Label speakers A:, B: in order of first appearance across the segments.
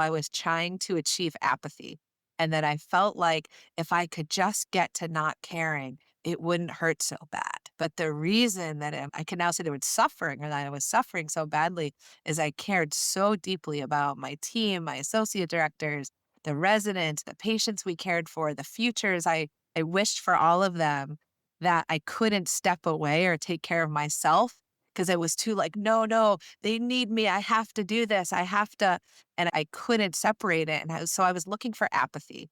A: I was trying to achieve apathy. And that I felt like if I could just get to not caring, it wouldn't hurt so bad. But the reason that I can now say there was suffering or that I was suffering so badly is I cared so deeply about my team, my associate directors, the residents, the patients we cared for, the futures. I wished for all of them that I couldn't step away or take care of myself because I was too like, no, no, they need me. I have to do this. I have to. And I couldn't separate it. So I was looking for apathy.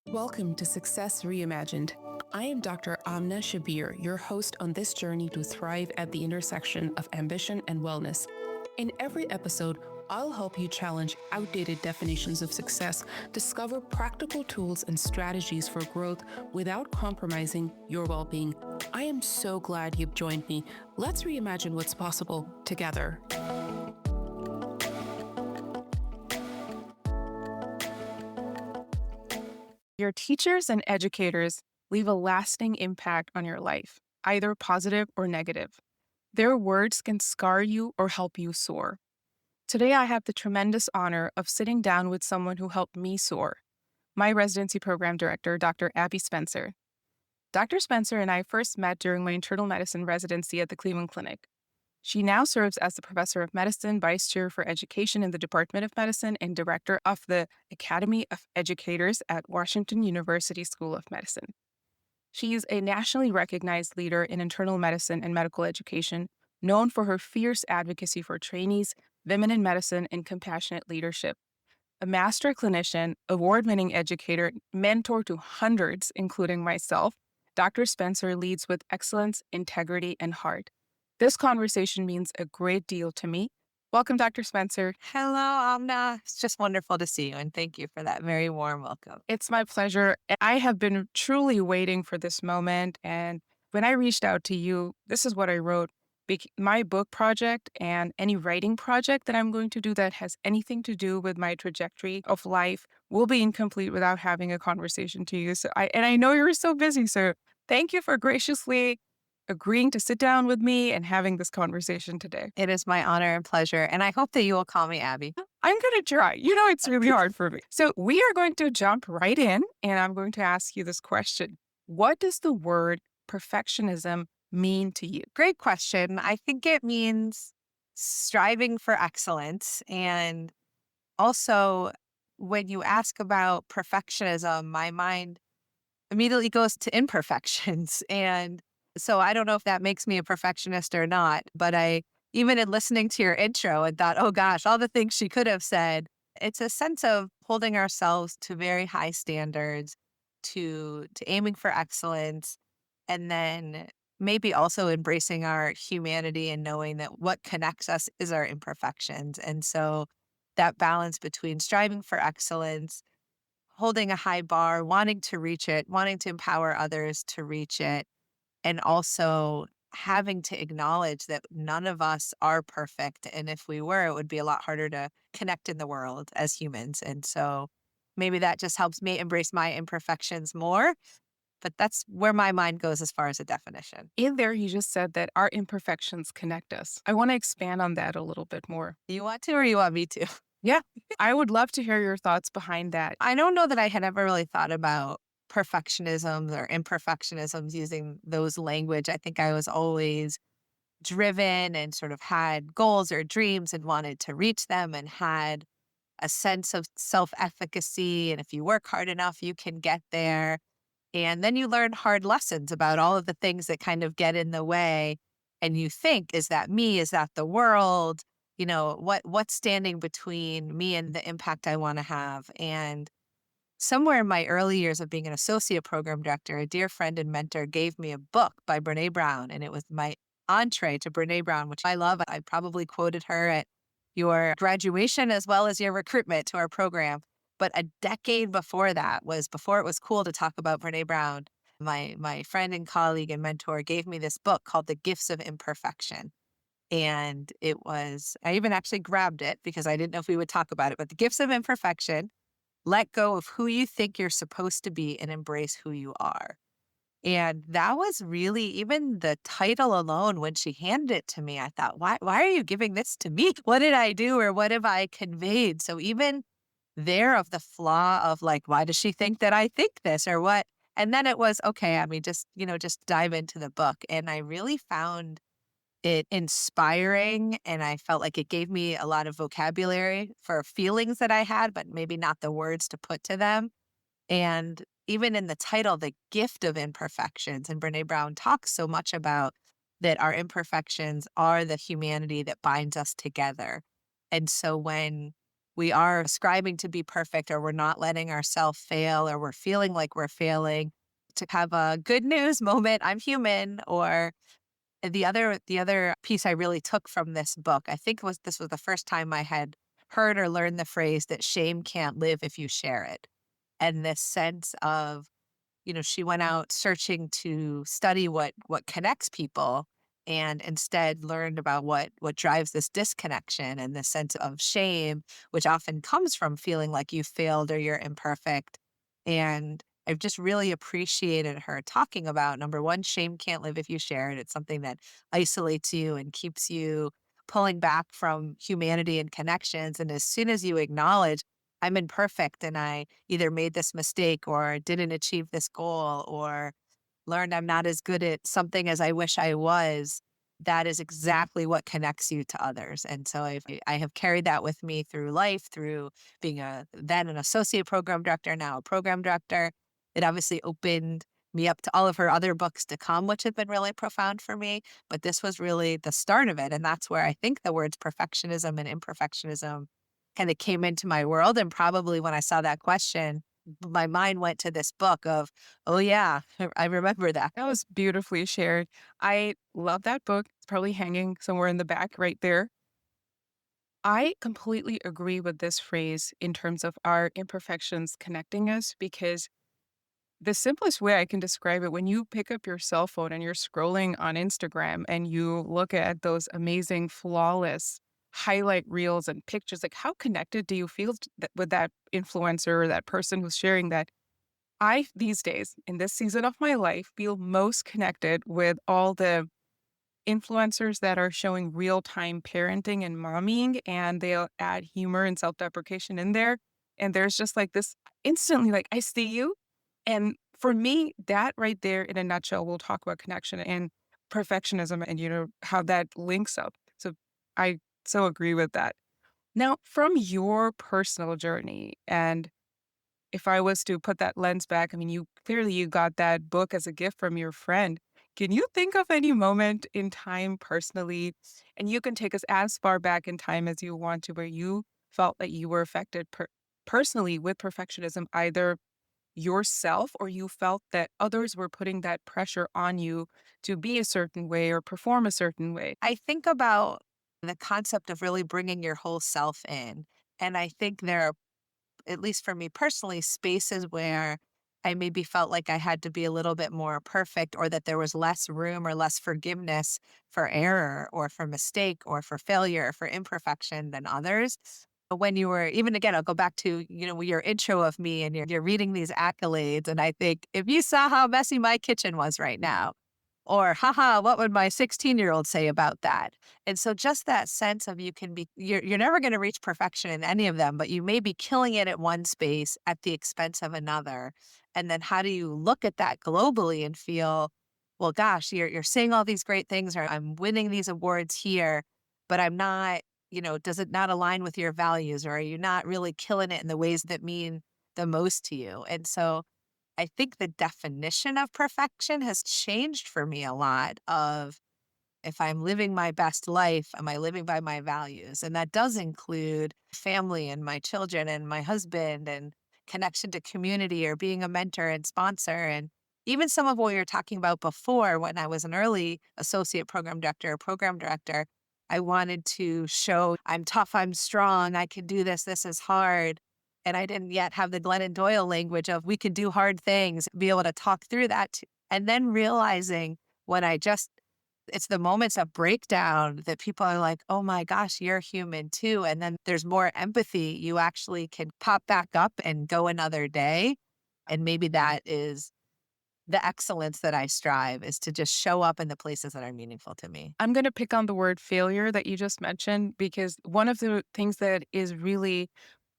B: Welcome to Success Reimagined. I am Dr. Amna Shabbir, your host on this journey to thrive at the intersection of ambition and wellness. In every episode, I'll help you challenge outdated definitions of success, discover practical tools and strategies for growth without compromising your well being. I am so glad you've joined me. Let's reimagine what's possible together. Your teachers and educators leave a lasting impact on your life, either positive or negative. Their words can scar you or help you soar. Today, I have the tremendous honor of sitting down with someone who helped me soar, my residency program director, Dr. Abby Spencer. Dr. Spencer and I first met during my internal medicine residency at the Cleveland Clinic. She now serves as the professor of medicine, vice chair for education in the Department of Medicine, and director of the Academy of Educators at Washington University School of Medicine. She is a nationally recognized leader in internal medicine and medical education, known for her fierce advocacy for trainees, women in medicine, and compassionate leadership. A master clinician, award-winning educator, mentor to hundreds, including myself, Dr. Spencer leads with excellence, integrity, and heart. This conversation means a great deal to me. Welcome, Dr. Spencer.
A: Hello, Amna. It's just wonderful to see you. And thank you for that very warm welcome.
B: It's my pleasure. I have been truly waiting for this moment. And when I reached out to you, this is what I wrote. My book project and any writing project that I'm going to do that has anything to do with my trajectory of life will be incomplete without having a conversation to you. I know you're so busy. So thank you for graciously agreeing to sit down with me and having this conversation today.
A: It is my honor and pleasure. And I hope that you will call me Abby.
B: I'm going to try. It's really hard for me. So we are going to jump right in, and I'm going to ask you this question. What does the word perfectionism mean to you?
A: Great question. I think it means striving for excellence. And also, when you ask about perfectionism, my mind immediately goes to imperfections. And so I don't know if that makes me a perfectionist or not, but even in listening to your intro and thought, oh gosh, all the things she could have said, it's a sense of holding ourselves to very high standards, to aiming for excellence, and then maybe also embracing our humanity and knowing that what connects us is our imperfections. And so that balance between striving for excellence, holding a high bar, wanting to reach it, wanting to empower others to reach it, and also having to acknowledge that none of us are perfect. And if we were, it would be a lot harder to connect in the world as humans. And so maybe that just helps me embrace my imperfections more. But that's where my mind goes as far as a definition.
B: In there, you just said that our imperfections connect us. I want to expand on that a little bit more.
A: You want to or you want me to?
B: Yeah, I would love to hear your thoughts behind that.
A: I don't know that I had ever really thought about perfectionisms or imperfectionisms using those language. I think I was always driven and sort of had goals or dreams and wanted to reach them and had a sense of self-efficacy. And if you work hard enough, you can get there. And then you learn hard lessons about all of the things that kind of get in the way. And you think, is that me? Is that the world? What's standing between me and the impact I want to have? And somewhere in my early years of being an associate program director, a dear friend and mentor gave me a book by Brene Brown, and it was my entree to Brene Brown, which I love. I probably quoted her at your graduation as well as your recruitment to our program. But a decade before that was before it was cool to talk about Brene Brown. My friend and colleague and mentor gave me this book called The Gifts of Imperfection. And I even actually grabbed it because I didn't know if we would talk about it, but The Gifts of Imperfection. Let go of who you think you're supposed to be and embrace who you are. And that was really, even the title alone, when she handed it to me, I thought, why are you giving this to me? What did I do or what have I conveyed? So even there of the flaw of like, why does she think that I think this or what? And then it was, okay, I mean, just, just dive into the book. And I really found it inspiring, and I felt like it gave me a lot of vocabulary for feelings that I had, but maybe not the words to put to them. And even in the title, The Gift of Imperfections, and Brene Brown talks so much about that our imperfections are the humanity that binds us together. And so when we are striving to be perfect, or we're not letting ourselves fail, or we're feeling like we're failing, to have a good news moment, I'm human, or the other piece I really took from this book, I think was this was the first time I had heard or learned the phrase that shame can't live if you share it. And this sense of, she went out searching to study what connects people, and instead learned about what drives this disconnection and this sense of shame, which often comes from feeling like you failed or you're imperfect. And I've just really appreciated her talking about, number one, shame can't live if you share it. It's something that isolates you and keeps you pulling back from humanity and connections. And as soon as you acknowledge, I'm imperfect and I either made this mistake or didn't achieve this goal or learned I'm not as good at something as I wish I was, that is exactly what connects you to others. And so I have carried that with me through life, through being then an associate program director, now a program director. It obviously opened me up to all of her other books to come, which have been really profound for me. But this was really the start of it. And that's where I think the words perfectionism and imperfectionism kind of came into my world. And probably when I saw that question, my mind went to this book of, oh, yeah, I remember that.
B: That was beautifully shared. I love that book. It's probably hanging somewhere in the back right there. I completely agree with this phrase in terms of our imperfections connecting us because the simplest way I can describe it, when you pick up your cell phone and you're scrolling on Instagram and you look at those amazing, flawless highlight reels and pictures, like how connected do you feel with that influencer or that person who's sharing that? I, these days, in this season of my life, feel most connected with all the influencers that are showing real-time parenting and momming, and they'll add humor and self-deprecation in there, and there's just, like, this instantly, like, "I see you," and for me, that right there in a nutshell, we'll talk about connection and perfectionism and, how that links up. So, I so agree with that. Now, from your personal journey and if I was to put that lens back, I mean, you got that book as a gift from your friend. Can you think of any moment in time personally, and you can take us as far back in time as you want to, where you felt that you were affected personally with perfectionism, either yourself or you felt that others were putting that pressure on you to be a certain way or perform a certain way?
A: I think about the concept of really bringing your whole self in. And I think there are, at least for me personally, spaces where I maybe felt like I had to be a little bit more perfect, or that there was less room or less forgiveness for error or for mistake or for failure or for imperfection than others. When you were, even again, I'll go back to, your intro of me, and you're reading these accolades. And I think if you saw how messy my kitchen was right now, or, haha, what would my 16-year-old say about that? And so just that sense of, you're never gonna reach perfection in any of them, but you may be killing it at one space at the expense of another. And then how do you look at that globally and feel, well, gosh, you're saying all these great things, or I'm winning these awards here, but I'm not, does it not align with your values, or are you not really killing it in the ways that mean the most to you? And so I think the definition of perfection has changed for me a lot. Of, if I'm living my best life, am I living by my values? And that does include family and my children and my husband and connection to community, or being a mentor and sponsor. And even some of what we were talking about before, when I was an early associate program director or program director, I wanted to show I'm tough, I'm strong, I can do this, this is hard. And I didn't yet have the Glennon Doyle language of, we can do hard things, be able to talk through that. And then realizing, when it's the moments of breakdown that people are like, "Oh my gosh, you're human too." And then there's more empathy. You actually can pop back up and go another day. And maybe that is the excellence that I strive, is to just show up in the places that are meaningful to me.
B: I'm going to pick on the word failure that you just mentioned because one of the things that is really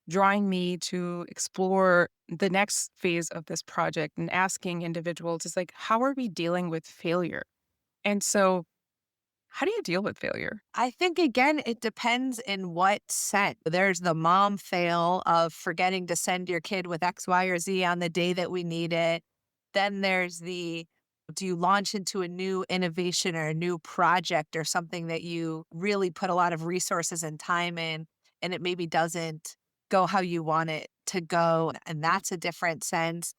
B: drawing me to explore the next phase of this project and asking individuals is like, how are we dealing with failure? And so, how do you deal with failure?
A: I think again, it depends in what sense. There's the mom fail of forgetting to send your kid with X, Y, or Z on the day that we need it. Then there's the do you launch into a new innovation or a new project or something that you really put a lot of resources and time in, and it maybe doesn't go how you want it to go. And that's a different sense.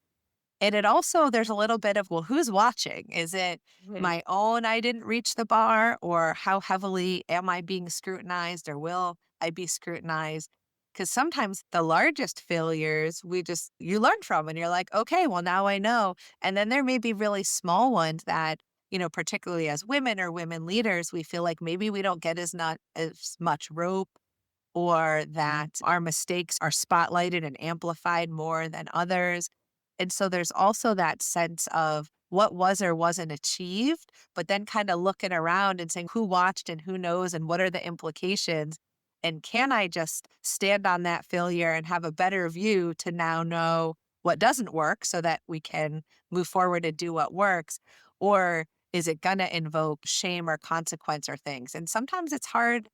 A: And it also there's a little bit of, well, who's watching? Is it
B: Mhm.
A: my own I didn't reach the bar, or how heavily am I being scrutinized, or will I be scrutinized? Because sometimes the largest failures we just you learn from and you're like, okay, well, now I know. And then there may be really small ones that, particularly as women or women leaders, we feel like maybe we don't get as much rope or that our mistakes are spotlighted and amplified more than others. And so there's also that sense of what was or wasn't achieved, but then kind of looking around and saying who watched and who knows and what are the implications. And can I just stand on that failure and have a better view to now know what doesn't work so that we can move forward and do what works? Or is it going to invoke shame or consequence or things? And sometimes it's hard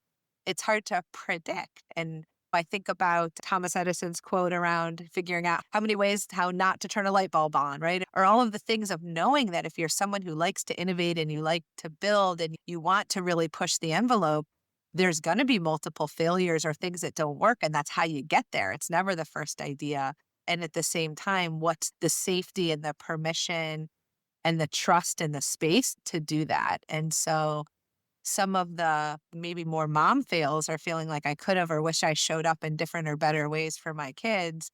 A: to predict. And I think about Thomas Edison's quote around figuring out how many ways how not to turn a light bulb on, right? Or all of the things of knowing that if you're someone who likes to innovate and you like to build and you want to really push the envelope, there's going to be multiple failures or things that don't work. And that's how you get there. It's never the first idea. And at the same time, what's the safety and the permission and the trust and the space to do that? And so some of the maybe more mom fails are feeling like I could have or wish I showed up in different or better ways for my kids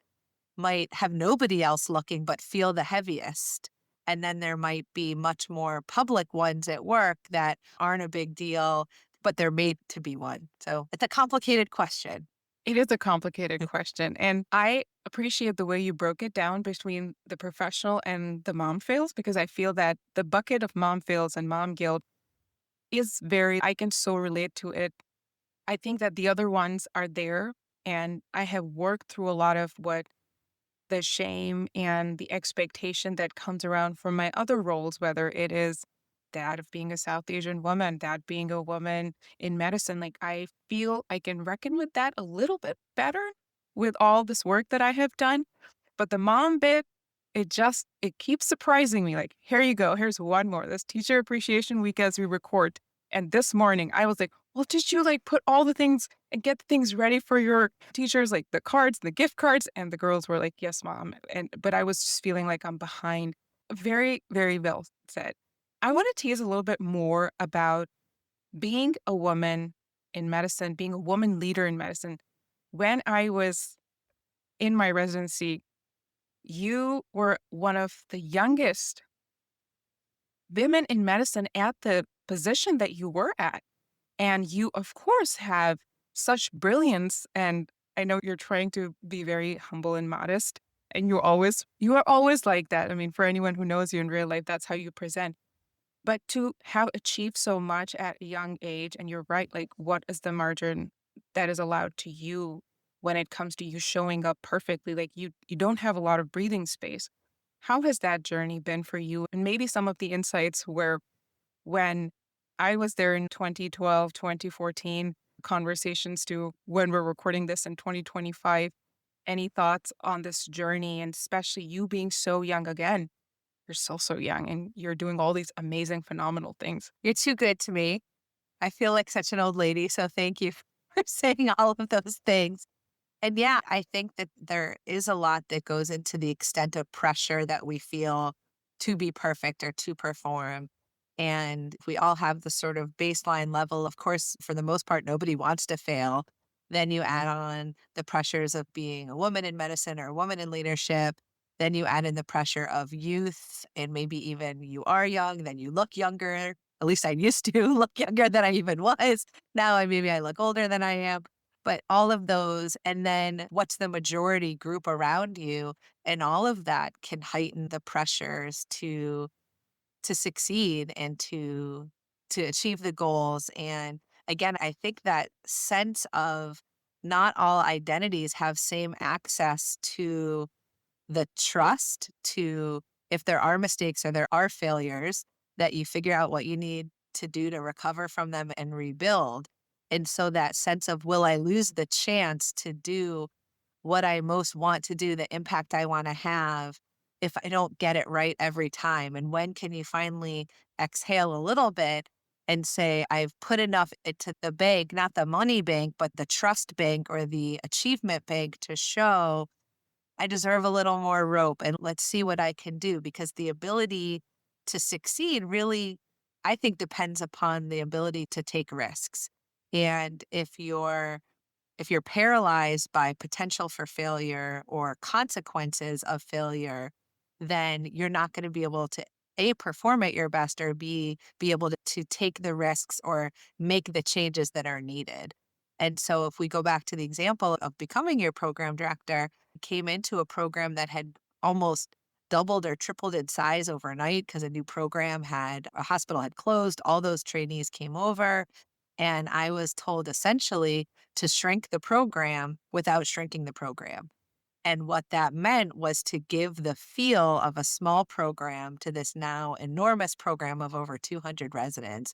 A: might have nobody else looking but feel the heaviest. And then there might be much more public ones at work that aren't a big deal, but they're made to be one. So it's a complicated question.
B: It is a complicated question. And I appreciate the way you broke it down between the professional and the mom fails, because I feel that the bucket of mom fails and mom guilt is very, I can so relate to it. I think that the other ones are there. And I have worked through a lot of what the shame and the expectation that comes around from my other roles, whether it is that of being a South Asian woman, that being a woman in medicine. Like, I feel I can reckon with that a little bit better with all this work that I have done. But the mom bit, it keeps surprising me. Like, here you go. Here's one more. This teacher appreciation week as we record. And this morning I was like, well, did you like put all the things and get the things ready for your teachers, like the cards, the gift cards? And the girls were like, yes, mom. But I was just feeling like I'm behind. Very, very well said. I want to tease a little bit more about being a woman in medicine, being a woman leader in medicine. When I was in my residency, you were one of the youngest women in medicine at the position that you were at. And you, of course, have such brilliance. And I know you're trying to be very humble and modest. And you are always like that. I mean, for anyone who knows you in real life, that's how you present. But to have achieved so much at a young age, and you're right, like, what is the margin that is allowed to you when it comes to you showing up perfectly? Like, you don't have a lot of breathing space. How has that journey been for you? And maybe some of the insights where when I was there in 2012, 2014, conversations to when we're recording this in 2025. Any thoughts on this journey, and especially you being so young again? You're still so young and you're doing all these amazing, phenomenal things.
A: You're too good to me. I feel like such an old lady. So thank you for saying all of those things. And yeah, I think that there is a lot that goes into the extent of pressure that we feel to be perfect or to perform. And we all have the sort of baseline level. Of course, for the most part, nobody wants to fail. Then you add on the pressures of being a woman in medicine or a woman in leadership. Then you add in the pressure of youth, and maybe even you are young, then you look younger. At least I used to look younger than I even was. Now maybe I look older than I am, but all of those, and then what's the majority group around you, and all of that can heighten the pressures to succeed and to achieve the goals. And again, I think that sense of not all identities have same access to the trust to, if there are mistakes or there are failures, that you figure out what you need to do to recover from them and rebuild. And so that sense of, will I lose the chance to do what I most want to do, the impact I want to have, if I don't get it right every time? And when can you finally exhale a little bit and say, I've put enough into the bank, not the money bank, but the trust bank or the achievement bank, to show I deserve a little more rope and let's see what I can do? Because the ability to succeed really, I think, depends upon the ability to take risks. And if you're paralyzed by potential for failure or consequences of failure, then you're not going to be able to A, perform at your best, or be able to take the risks or make the changes that are needed. And so if we go back to the example of becoming your program director, I came into a program that had almost doubled or tripled in size overnight because a new program had a hospital had closed, all those trainees came over, and I was told essentially to shrink the program without shrinking the program. And what that meant was to give the feel of a small program to this now enormous program of over 200 residents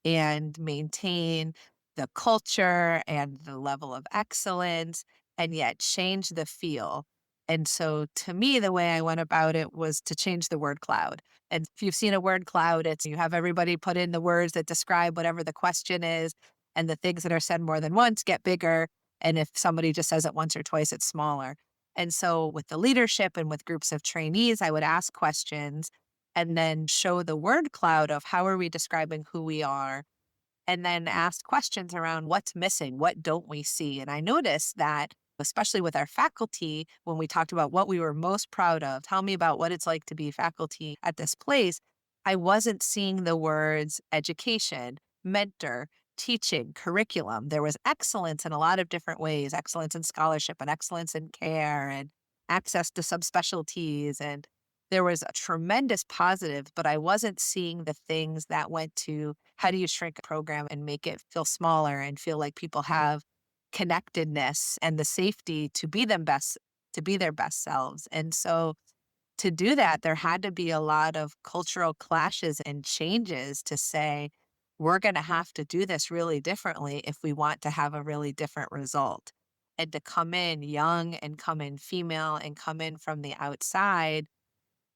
A: and maintain the culture and the level of excellence and yet change the feel. And so to me, the way I went about it was to change the word cloud. And if you've seen a word cloud, it's you have everybody put in the words that describe whatever the question is, and the things that are said more than once get bigger. And if somebody just says it once or twice, it's smaller. And so with the leadership and with groups of trainees, I would ask questions and then show the word cloud of how are we describing who we are, and then ask questions around what's missing, what don't we see. And I noticed that, especially with our faculty, when we talked about what we were most proud of, tell me about what it's like to be faculty at this place, I wasn't seeing the words education, mentor, teaching, curriculum. There was excellence in a lot of different ways, excellence in scholarship and excellence in care and access to subspecialties. And there was a tremendous positive, but I wasn't seeing the things that went to how do you shrink a program and make it feel smaller and feel like people have connectedness and the safety to be their best selves. And so to do that, there had to be a lot of cultural clashes and changes to say, we're going to have to do this really differently if we want to have a really different result. And to come in young and come in female and come in from the outside,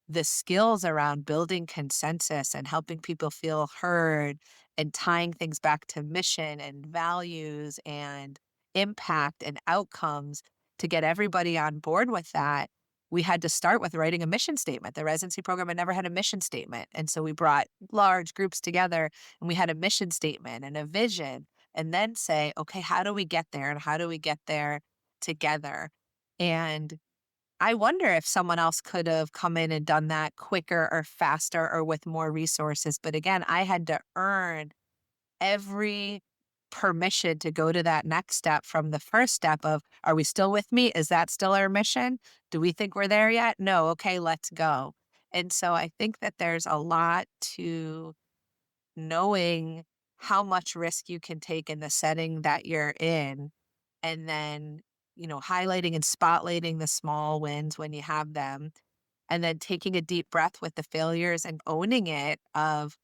A: the skills around building consensus and helping people feel heard and tying things back to mission and values and impact and outcomes to get everybody on board with that, we had to start with writing a mission statement. The residency program had never had a mission statement. And so we brought large groups together and we had a mission statement and a vision, and then say, okay, how do we get there and how do we get there together? And I wonder if someone else could have come in and done that quicker or faster or with more resources. But again, I had to earn every permission to go to that next step from the first step of, are we still with me? Is that still our mission? Do we think we're there yet? No. Okay, let's go. And so I think that there's a lot to knowing how much risk you can take in the setting that you're in, and then, highlighting and spotlighting the small wins when you have them, and then taking a deep breath with the failures and owning it of,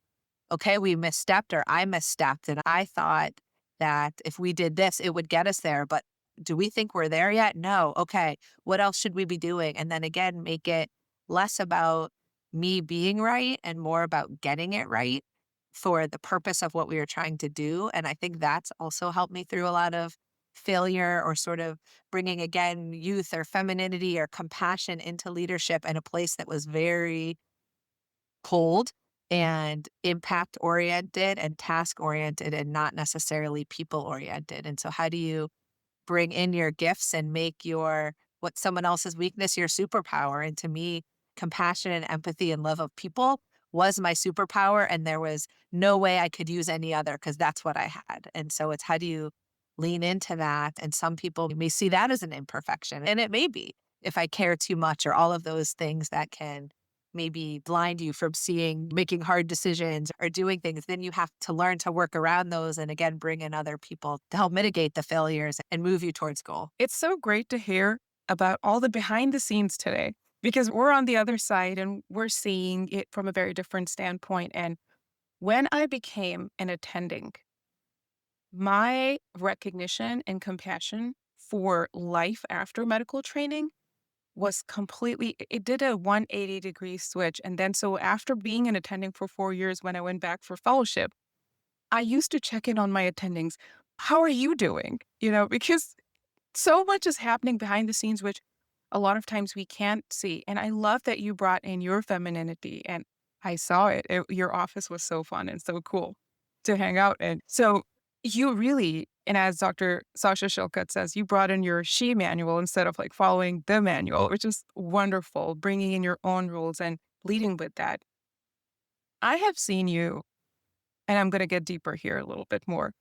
A: okay, we misstepped or I misstepped. And I thought that if we did this, it would get us there. But do we think we're there yet? No. Okay. What else should we be doing? And then again, make it less about me being right and more about getting it right for the purpose of what we were trying to do. And I think that's also helped me through a lot of failure, or sort of bringing again youth or femininity or compassion into leadership in a place that was very cold and impact oriented and task oriented and not necessarily people oriented. And so how do you bring in your gifts and make your what someone else's weakness your superpower? And to me, compassion and empathy and love of people was my superpower, and there was no way I could use any other because that's what I had. And so it's how do you lean into that? And some people may see that as an imperfection, and it may be if I care too much or all of those things that can maybe blind you from seeing, making hard decisions or doing things, then you have to learn to work around those and again, bring in other people to help mitigate the failures and move you towards goal.
B: It's so great to hear about all the behind the scenes today because we're on the other side and we're seeing it from a very different standpoint. And when I became an attending, my recognition and compassion for life after medical training was completely, it did a 180-degree switch. And then, so after being an attending for 4 years, when I went back for fellowship, I used to check in on my attendings. How are you doing? Because so much is happening behind the scenes, which a lot of times we can't see. And I love that you brought in your femininity and I saw it. Your office was so fun and so cool to hang out in. So you really, and as Dr. Sasha Shilkut says, you brought in your she manual instead of like following the manual, which is wonderful, bringing in your own rules and leading with that. I have seen you, and I'm going to get deeper here a little bit more.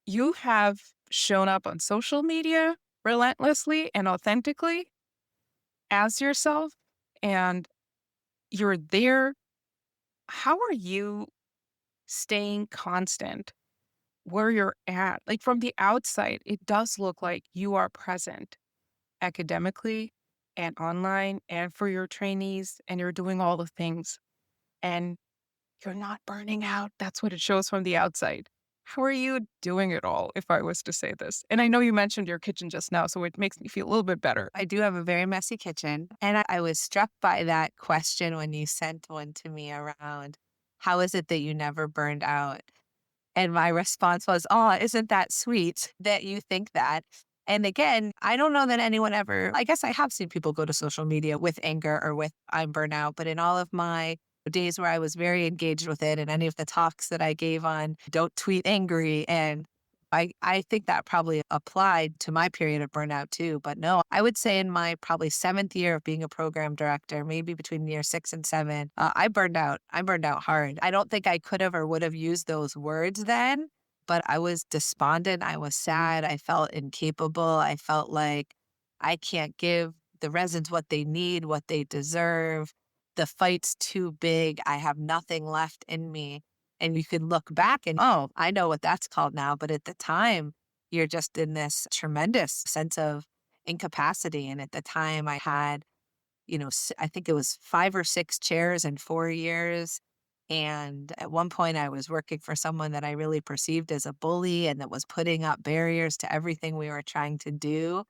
B: You have shown up on social media relentlessly and authentically as yourself, and you're there. How are you staying constant where you're at? Like from the outside, it does look like you are present academically and online and for your trainees, and you're doing all the things and you're not burning out. That's what it shows from the outside. How are you doing it all, if I was to say this? And I know you mentioned your kitchen just now, so it makes me feel a little bit better.
A: I do have a very messy kitchen. And I was struck by that question when you sent one to me around how is it that you never burned out? And my response was, "Oh, isn't that sweet that you think that?" And again, I don't know that anyone ever, I guess I have seen people go to social media with anger or with I'm burnout, but in all of my days where I was very engaged with it and any of the talks that I gave on don't tweet angry and I think that probably applied to my period of burnout too. But no, I would say in my probably seventh year of being a program director, maybe between year 6 and 7, I burned out. I burned out hard. I don't think I could have or would have used those words then, but I was despondent. I was sad. I felt incapable. I felt like I can't give the residents what they need, what they deserve. The fight's too big. I have nothing left in me. And you could look back and, oh, I know what that's called now. But at the time, you're just in this tremendous sense of incapacity. And at the time, I had, I think it was 5 or 6 chairs in 4 years. And at one point, I was working for someone that I really perceived as a bully and that was putting up barriers to everything we were trying to do.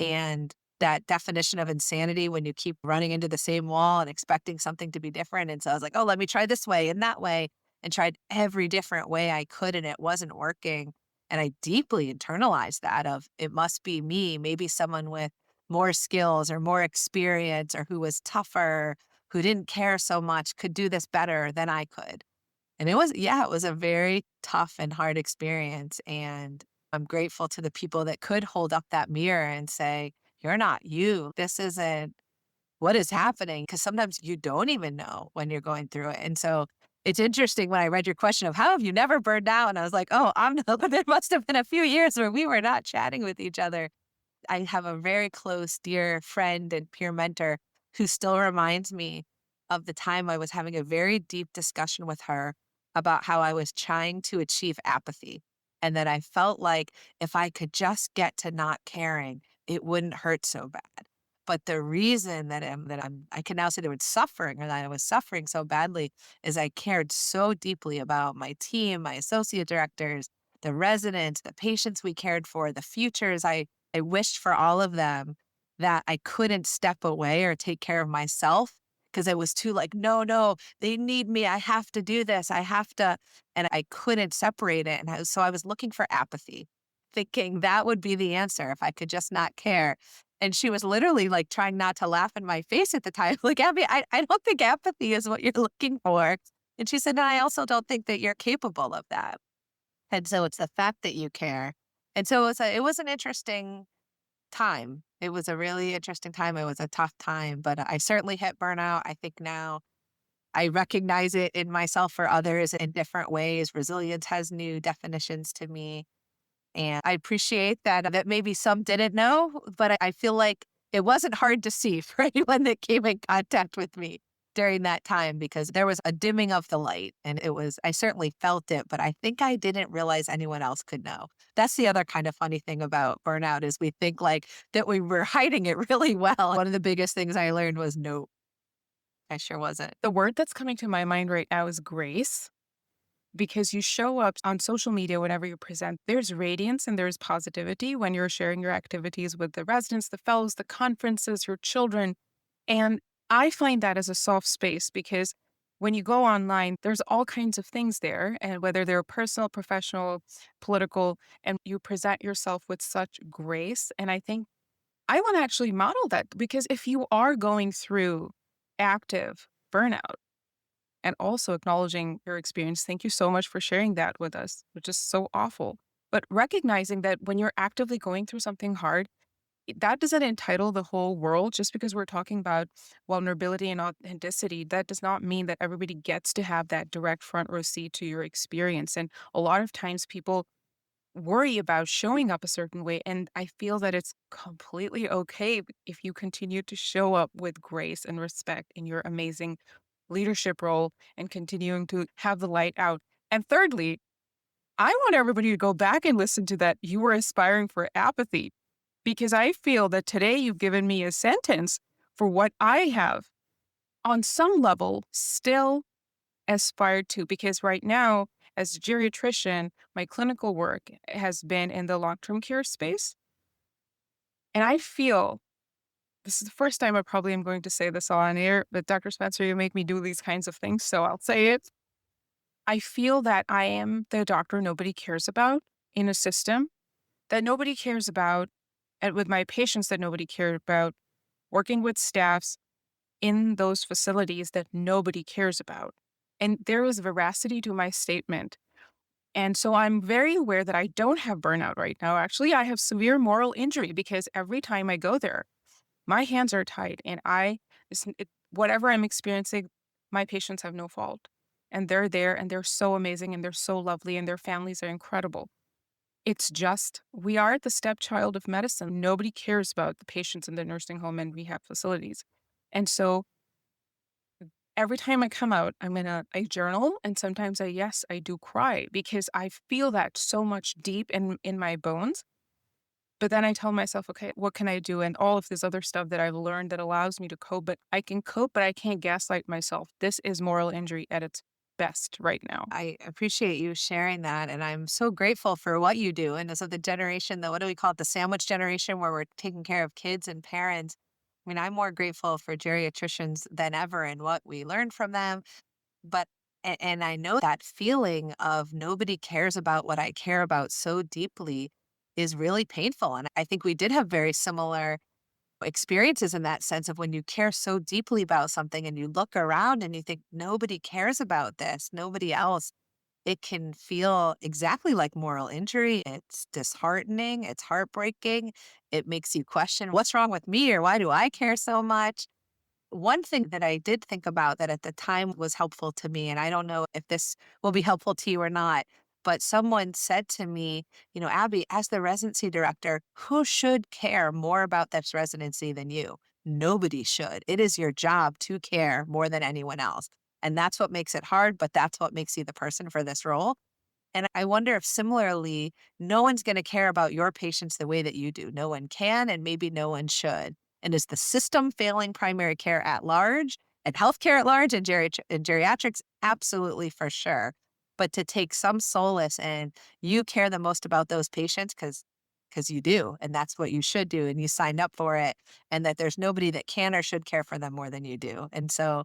A: And that definition of insanity when you keep running into the same wall and expecting something to be different. And so I was like, oh, let me try this way and that way, and tried every different way I could, and it wasn't working. And I deeply internalized that of it must be me, maybe someone with more skills or more experience or who was tougher, who didn't care so much, could do this better than I could. And it was, yeah, it was a very tough and hard experience. And I'm grateful to the people that could hold up that mirror and say, you're not you. This isn't what is happening. Cause sometimes you don't even know when you're going through it. And so it's interesting when I read your question of how have you never burned out? And I was like, oh, there must have been a few years where we were not chatting with each other. I have a very close, dear friend and peer mentor who still reminds me of the time I was having a very deep discussion with her about how I was trying to achieve apathy. And that I felt like if I could just get to not caring, it wouldn't hurt so bad. But the reason I can now say the word suffering or that I was suffering so badly is I cared so deeply about my team, my associate directors, the residents, the patients we cared for, the futures I wished for all of them, that I couldn't step away or take care of myself because I was too like, no, no, they need me. I have to do this. I have to. And I couldn't separate it. So I was looking for apathy, thinking that would be the answer if I could just not care. And she was literally like trying not to laugh in my face at the time. Like, Abby, I don't think apathy is what you're looking for. And she said, no, I also don't think that you're capable of that. And so it's the fact that you care. And so it was an interesting time. It was a really interesting time. It was a tough time, but I certainly hit burnout. I think now I recognize it in myself or others in different ways. Resilience has new definitions to me. And I appreciate that maybe some didn't know, but I feel like it wasn't hard to see for anyone that came in contact with me during that time because there was a dimming of the light and I certainly felt it, but I think I didn't realize anyone else could know. That's the other kind of funny thing about burnout is we think like that we were hiding it really well. One of the biggest things I learned was no, I sure wasn't.
B: The word that's coming to my mind right now is grace, because you show up on social media whenever you present. There's radiance and there's positivity when you're sharing your activities with the residents, the fellows, the conferences, your children. And I find that as a soft space because when you go online, there's all kinds of things there, and whether they're personal, professional, political, and you present yourself with such grace. And I think I want to actually model that because if you are going through active burnout, and also acknowledging your experience. Thank you so much for sharing that with us, which is so awful. But recognizing that when you're actively going through something hard, that doesn't entitle the whole world. Just because we're talking about vulnerability and authenticity, that does not mean that everybody gets to have that direct front row seat to your experience. And a lot of times people worry about showing up a certain way. And I feel that it's completely okay if you continue to show up with grace and respect in your amazing leadership role and continuing to have the light out. And thirdly, I want everybody to go back and listen to that. You were aspiring for apathy because I feel that today you've given me a sentence for what I have on some level still aspired to. Because right now, as a geriatrician, my clinical work has been in the long term care space. And I feel this is the first time I probably am going to say this on air, but Dr. Spencer, you make me do these kinds of things. So I'll say it. I feel that I am the doctor nobody cares about in a system that nobody cares about, and with my patients that nobody cared about, working with staffs in those facilities that nobody cares about. And there was veracity to my statement. And so I'm very aware that I don't have burnout right now. Actually, I have severe moral injury because every time I go there, my hands are tied and whatever I'm experiencing, my patients have no fault. And they're there and they're so amazing and they're so lovely and their families are incredible. It's just, we are the stepchild of medicine. Nobody cares about the patients in the nursing home and rehab facilities. And so every time I come out, I journal and sometimes I do cry because I feel that so much deep in my bones. But then I tell myself, okay, what can I do? And all of this other stuff that I've learned that allows me to cope, but I can cope, but I can't gaslight myself. This is moral injury at its best right now.
A: I appreciate you sharing that, and I'm so grateful for what you do. And as of the generation, what do we call it? The sandwich generation, where we're taking care of kids and parents. I mean, I'm more grateful for geriatricians than ever and what we learned from them. But and I know that feeling of nobody cares about what I care about so deeply is really painful. And I think we did have very similar experiences in that sense of when you care so deeply about something and you look around and you think nobody cares about this, nobody else, it can feel exactly like moral injury. It's disheartening, it's heartbreaking. It makes you question what's wrong with me or why do I care so much? One thing that I did think about that at the time was helpful to me, and I don't know if this will be helpful to you or not, but someone said to me, Abby, as the residency director, who should care more about this residency than you? Nobody should. It is your job to care more than anyone else. And that's what makes it hard, but that's what makes you the person for this role. And I wonder if similarly, no one's going to care about your patients the way that you do. No one can, and maybe no one should. And is the system failing primary care at large and healthcare at large and, and geriatrics? Absolutely, for sure. But to take some solace and you care the most about those patients because you do, and that's what you should do, and you signed up for it, and that there's nobody that can or should care for them more than you do. And so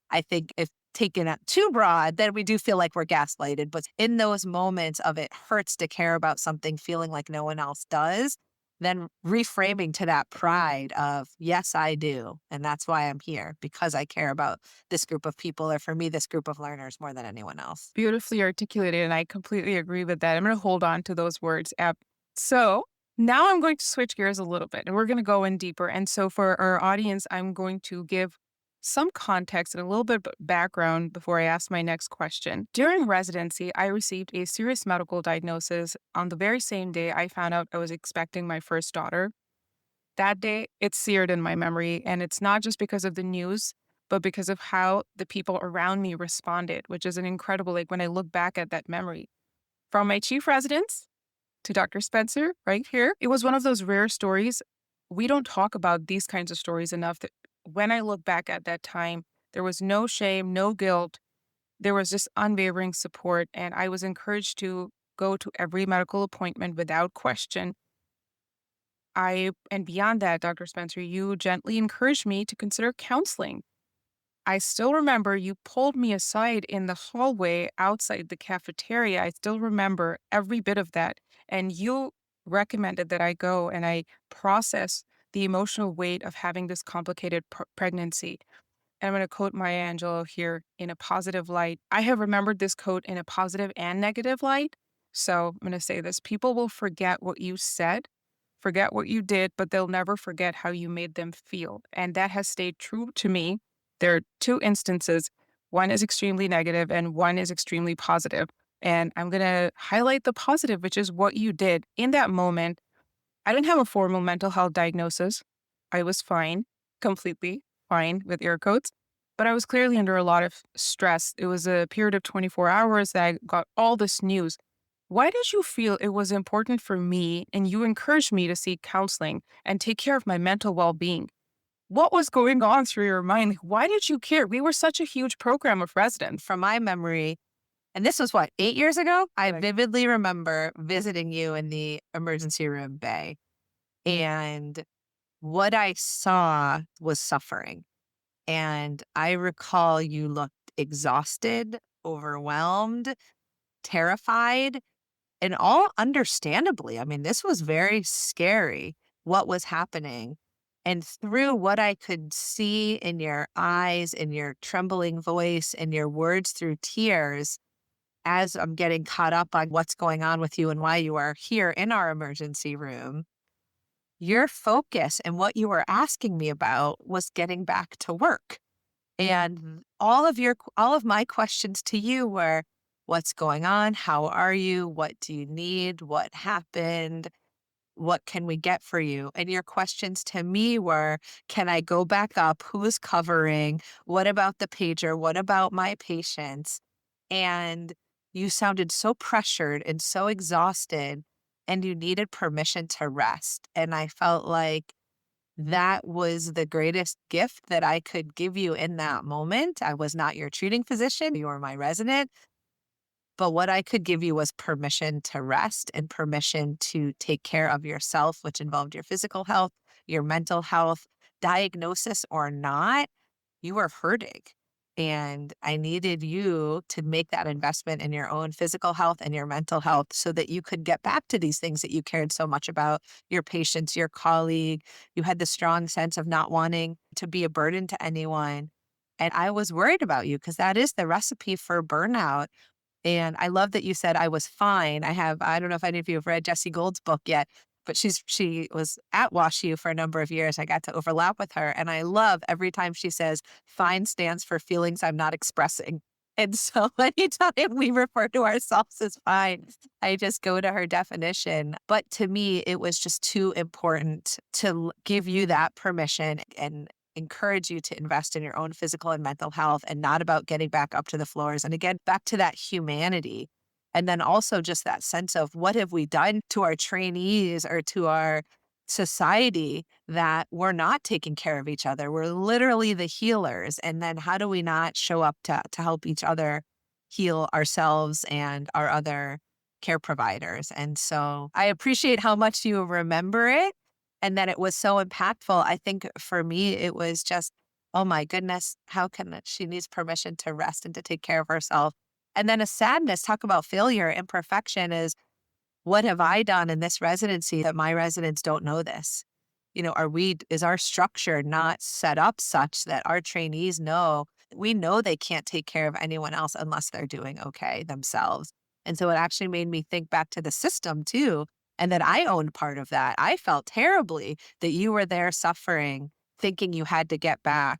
A: I think if taken out too broad, then we do feel like we're gaslighted. But in those moments of it hurts to care about something, feeling like no one else does, then reframing to that pride of, yes, I do. And that's why I'm here because I care about this group of people, or for me, this group of learners more than anyone else.
B: Beautifully articulated, and I completely agree with that. I'm going to hold on to those words. So now I'm going to switch gears a little bit and we're going to go in deeper. And so for our audience, I'm going to give some context and a little bit of background before I ask my next question. During residency, I received a serious medical diagnosis on the very same day I found out I was expecting my first daughter. That day, it's seared in my memory, and it's not just because of the news, but because of how the people around me responded, which is an incredible, like, when I look back at that memory. From my chief residents to Dr. Spencer right here, it was one of those rare stories. We don't talk about these kinds of stories enough that when I look back at that time, there was no shame, no guilt. There was just unwavering support, and I was encouraged to go to every medical appointment without question. And beyond that, Dr. Spencer, you gently encouraged me to consider counseling. I still remember you pulled me aside in the hallway outside the cafeteria. I still remember every bit of that. And you recommended that I go and I process the emotional weight of having this complicated pregnancy. And I'm going to quote Maya Angelou here in a positive light. I have remembered this quote in a positive and negative light. So I'm going to say this: people will forget what you said, forget what you did, but they'll never forget how you made them feel. And that has stayed true to me. There are two instances. One is extremely negative and one is extremely positive. And I'm going to highlight the positive, which is what you did in that moment. I didn't have a formal mental health diagnosis. I was fine, completely fine with air quotes, but I was clearly under a lot of stress. It was a period of 24 hours that I got all this news. Why did you feel it was important for me and you encouraged me to seek counseling and take care of my mental well being? What was going on through your mind? Why did you care? We were such a huge program of residents.
A: From my memory, and this was what, 8 years ago? I
B: Right.
A: vividly remember visiting you in the emergency room bay, and what I saw was suffering. And I recall you looked exhausted, overwhelmed, terrified, and all understandably. I mean, this was very scary what was happening. And through what I could see in your eyes, in your trembling voice, in your words through tears, as I'm getting caught up on what's going on with you and why you are here in our emergency room, your focus and what you were asking me about was getting back to work. And all of my questions to you were, what's going on? How are you? What do you need? What happened? What can we get for you? And your questions to me were, can I go back up? Who's covering? What about the pager? What about my patients? And you sounded so pressured and so exhausted, and you needed permission to rest. And I felt like that was the greatest gift that I could give you in that moment. I was not your treating physician, you were my resident, but what I could give you was permission to rest and permission to take care of yourself, which involved your physical health, your mental health, diagnosis or not. You were hurting. And I needed you to make that investment in your own physical health and your mental health so that you could get back to these things that you cared so much about: your patients, your colleague. You had the strong sense of not wanting to be a burden to anyone. And I was worried about you because that is the recipe for burnout. And I love that you said I was fine. I don't know if any of you have read Jessie Gould's book yet, but she was at WashU for a number of years. I got to overlap with her. And I love every time she says, fine stands for feelings I'm not expressing. And so anytime we refer to ourselves as fine, I just go to her definition. But to me, it was just too important to give you that permission and encourage you to invest in your own physical and mental health, and not about getting back up to the floors. And again, back to that humanity. And then also just that sense of what have we done to our trainees or to our society that we're not taking care of each other. We're literally the healers. And then how do we not show up to help each other heal ourselves and our other care providers? And so I appreciate how much you remember it and that it was so impactful. I think for me, it was just, oh my goodness, how can she needs permission to rest and to take care of herself. And then a sadness, talk about failure, imperfection is, what have I done in this residency that my residents don't know this? You know, is our structure not set up such that our trainees know, we know they can't take care of anyone else unless they're doing okay themselves. And so it actually made me think back to the system too, and that I owned part of that. I felt terribly that you were there suffering, thinking you had to get back.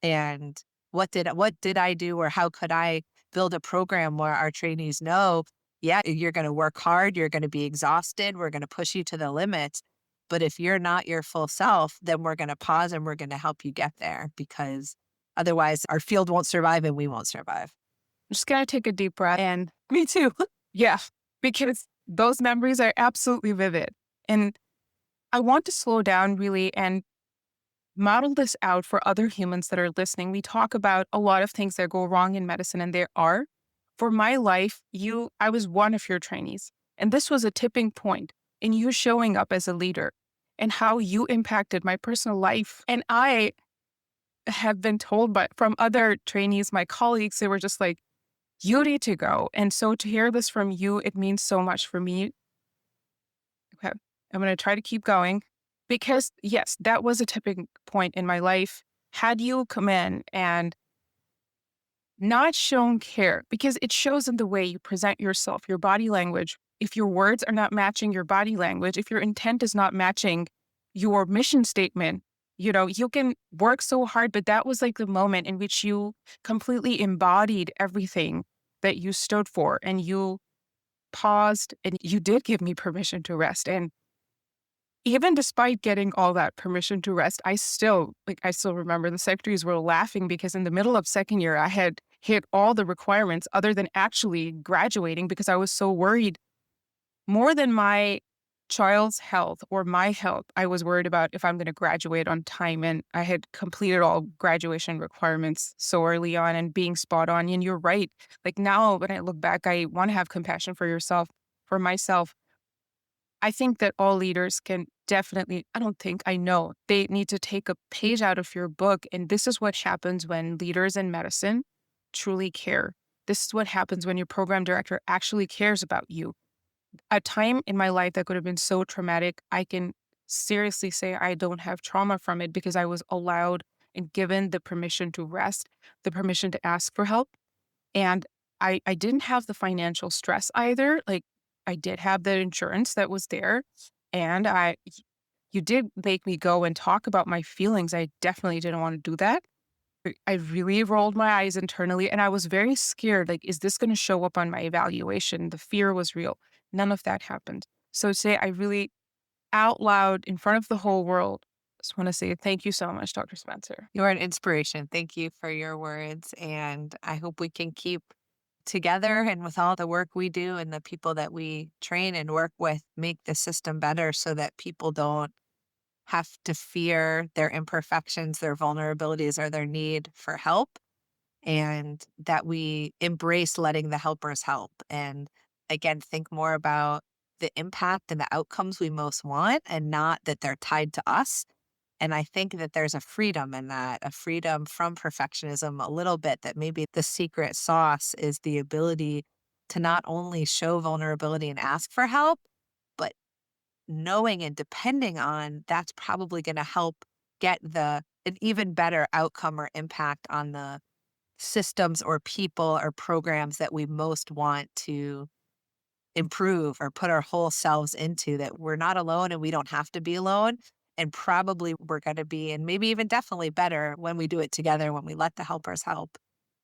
A: And what did I do, or how could I build a program where our trainees know, yeah, you're going to work hard, you're going to be exhausted, we're going to push you to the limits, But if you're not your full self, then we're going to pause and we're going to help you get there because otherwise our field won't survive and we won't survive.
B: I'm just going to take a deep breath and
A: Me too.
B: yeah, because those memories are absolutely vivid. And I want to slow down really and model this out for other humans that are listening. We talk about a lot of things that go wrong in medicine, and there are. For my life, I was one of your trainees, and this was a tipping point in you showing up as a leader and how you impacted my personal life. And I have been told from other trainees, my colleagues, they were just like, you need to go. And so to hear this from you, it means so much for me. Okay. I'm going to try to keep going because, yes, that was a tipping point in my life. Had you come in and not shown care, because it shows in the way you present yourself, your body language. If your words are not matching your body language, if your intent is not matching your mission statement, you can work so hard, but that was like the moment in which you completely embodied everything that you stood for and you paused and you did give me permission to rest. And even despite getting all that permission to rest, I still remember the secretaries were laughing because in the middle of second year, I had hit all the requirements other than actually graduating because I was so worried more than my child's health or my health. I was worried about if I'm going to graduate on time. And I had completed all graduation requirements so early on and being spot on. And you're right. Like now, when I look back, I want to have compassion for myself. I think that all leaders can definitely, I don't think, I know, they need to take a page out of your book. And this is what happens when leaders in medicine truly care. This is what happens when your program director actually cares about you. A time in my life that could have been so traumatic, I can seriously say I don't have trauma from it because I was allowed and given the permission to rest, the permission to ask for help. And I didn't have the financial stress either. Like I did have the insurance that was there. And you did make me go and talk about my feelings. I definitely didn't want to do that. I really rolled my eyes internally and I was very scared. Like, is this going to show up on my evaluation? The fear was real. None of that happened. So today I really out loud in front of the whole world just want to say thank you so much, Dr. Spencer.
A: You're an inspiration. Thank you for your words. And I hope we can keep together and with all the work we do and the people that we train and work with, make the system better so that people don't have to fear their imperfections, their vulnerabilities, or their need for help. And that we embrace letting the helpers help. And again, think more about the impact and the outcomes we most want and not that they're tied to us. And I think that there's a freedom in that, a freedom from perfectionism a little bit, that maybe the secret sauce is the ability to not only show vulnerability and ask for help, but knowing and depending on that's probably going to help get an even better outcome or impact on the systems or people or programs that we most want to improve or put our whole selves into, that we're not alone and we don't have to be alone. And probably we're going to be, and maybe even definitely better when we do it together, when we let the helpers help.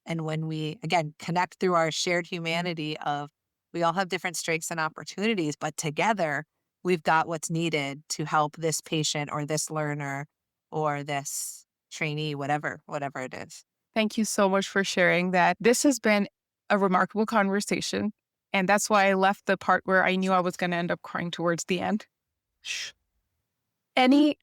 A: And when we, again, connect through our shared humanity of we all have different strengths and opportunities, but together we've got what's needed to help this patient or this learner or this trainee, whatever it is.
B: Thank you so much for sharing that. This has been a remarkable conversation. And that's why I left the part where I knew I was going to end up crying towards the end. Shh. Any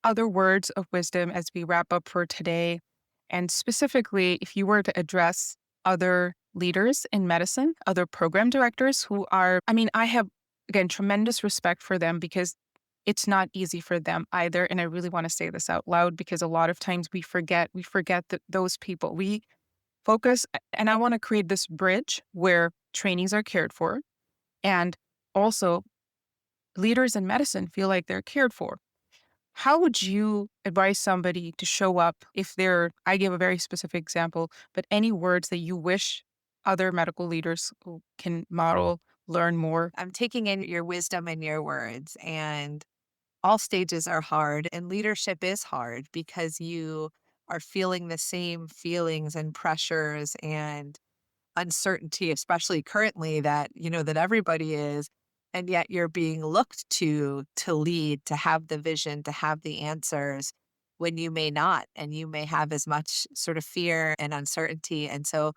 B: other words of wisdom as we wrap up for today? And specifically, if you were to address other leaders in medicine, other program directors who are, I mean, I have, again, tremendous respect for them because it's not easy for them either. And I really want to say this out loud because a lot of times we forget that those people. We focus, and I want to create this bridge where trainees are cared for and also leaders in medicine feel like they're cared for. How would you advise somebody to show up if I give a very specific example, but any words that you wish other medical leaders can model, learn more?
A: I'm taking in your wisdom and your words, and all stages are hard and leadership is hard because you are feeling the same feelings and pressures and uncertainty, especially currently that, that everybody is. and yet you're being looked to lead, to have the vision, to have the answers when you may not, and you may have as much sort of fear and uncertainty. And so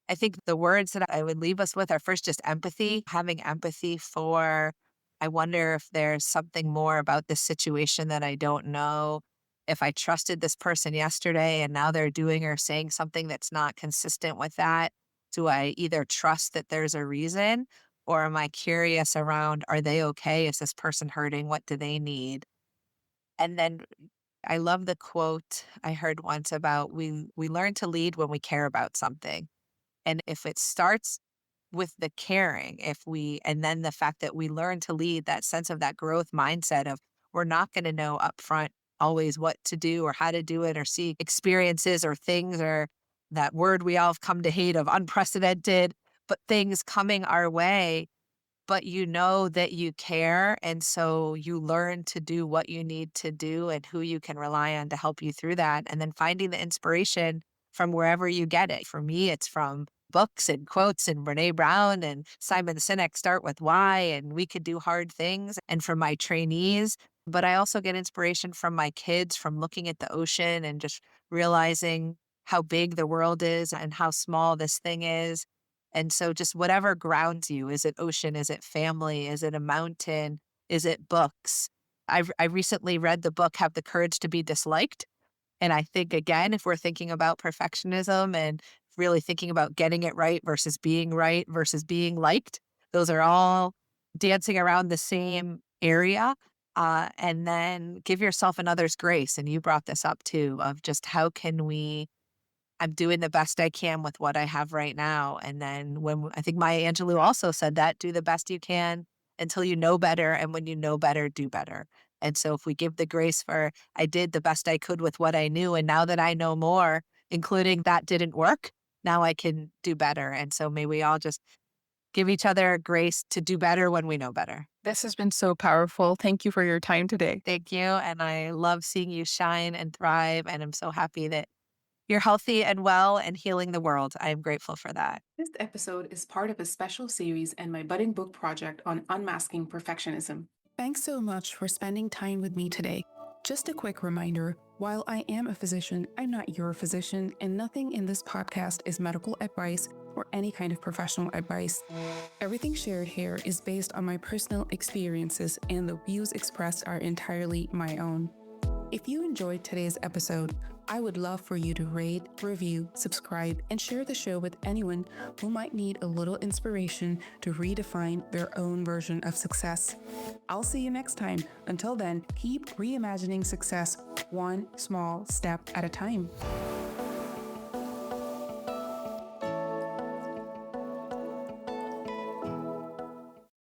A: I think the words that I would leave us with are first just empathy, having empathy for, I wonder if there's something more about this situation that I don't know. If I trusted this person yesterday and now they're doing or saying something that's not consistent with that, do I either trust that there's a reason, or am I curious around, are they okay? Is this person hurting? What do they need? And then I love the quote I heard once about, we learn to lead when we care about something. And if it starts with the caring, if we, and then the fact that we learn to lead, that sense of that growth mindset of, we're not going to know upfront always what to do or how to do it, or see experiences or things, or that word we all have come to hate of unprecedented, but things coming our way, but you know that you care, and so you learn to do what you need to do and who you can rely on to help you through that, and then finding the inspiration from wherever you get it. For me, it's from books and quotes and Brene Brown and Simon Sinek, Start With Why, and We Could Do Hard Things, and from my trainees. But I also get inspiration from my kids, from looking at the ocean and just realizing how big the world is and how small this thing is. And so just whatever grounds you, is it ocean? Is it family? Is it a mountain? Is it books? I recently read the book, Have the Courage to Be Disliked. And I think, again, if we're thinking about perfectionism and really thinking about getting it right versus being liked, those are all dancing around the same area. And then give yourself and others grace. And you brought this up too, of just how can we, I'm doing the best I can with what I have right now. And then I think Maya Angelou also said that, do the best you can until you know better. And when you know better, do better. And so if we give the grace for, I did the best I could with what I knew. And now that I know more, including that didn't work, now I can do better. And so may we all just give each other grace to do better when we know better.
B: This has been so powerful. Thank you for your time today.
A: Thank you. And I love seeing you shine and thrive. And I'm so happy that you're healthy and well and healing the world. I am grateful for that.
B: This episode is part of a special series and my budding book project on unmasking perfectionism. Thanks so much for spending time with me today. Just a quick reminder, while I am a physician, I'm not your physician, and nothing in this podcast is medical advice or any kind of professional advice. Everything shared here is based on my personal experiences, and the views expressed are entirely my own. If you enjoyed today's episode, I would love for you to rate, review, subscribe, and share the show with anyone who might need a little inspiration to redefine their own version of success. I'll see you next time. Until then, keep reimagining success one small step at a time.